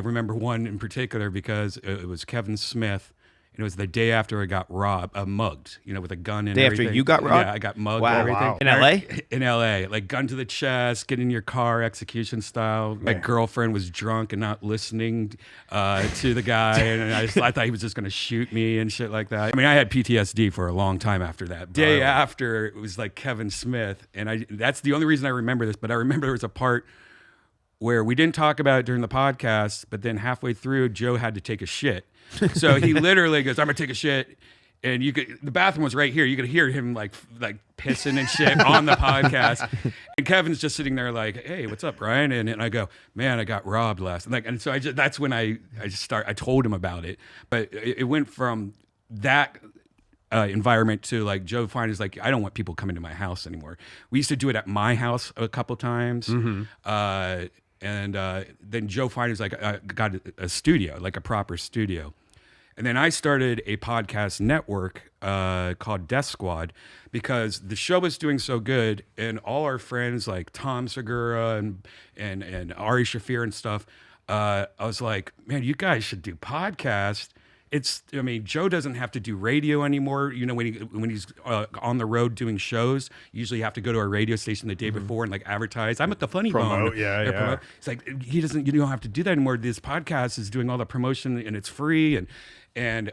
I remember one in particular because it was Kevin Smith. It was the day after I got mugged, with a gun and everything. Day after you got robbed? Yeah, I got mugged Wow. and everything. Wow. In L.A.? In L.A. Like gun to the chest, get in your car, execution style. My girlfriend was drunk and not listening to the guy. And I thought he was just going to shoot me and shit like that. I mean, I had PTSD for a long time after that. Day after, it was like Kevin Smith. And that's the only reason I remember this. But I remember there was a part where we didn't talk about it during the podcast, but then halfway through, Joe had to take a shit. So he literally goes, "I'm gonna take a shit," and the bathroom was right here. You could hear him like pissing and shit on the podcast. And Kevin's just sitting there like, "Hey, what's up, Brian?" And I go, "Man, I got robbed last night." And so that's when I told him about it. But it went from that environment to like Joe Fine is like, I don't want people coming to my house anymore. We used to do it at my house a couple times. And then Joe Fine is like, I got a studio, like a proper studio. And then I started a podcast network called Death Squad because the show was doing so good, and all our friends like Tom Segura and Ari Shafir and stuff, I was like, man, you guys should do podcasts. Joe doesn't have to do radio anymore. When he's on the road doing shows, usually you have to go to a radio station the day before and like advertise. I'm at the Funny Bone. Yeah. It's like you don't have to do that anymore. This podcast is doing all the promotion and it's free. And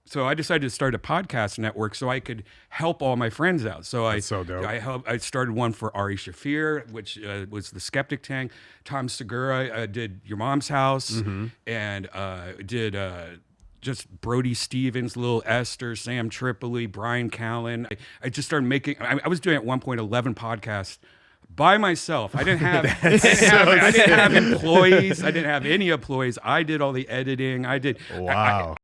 so I decided to start a podcast network so I could help all my friends out. That's so dope. I started one for Ari Shafir, which was the Skeptic Tank. Tom Segura did Your Mom's House, and did just Brody Stevens, Lil Esther, Sam Tripoli, Brian Callen. I just started making. I was doing at one point 11 podcasts by myself. I didn't have employees. I didn't have any employees. I did all the editing. Wow.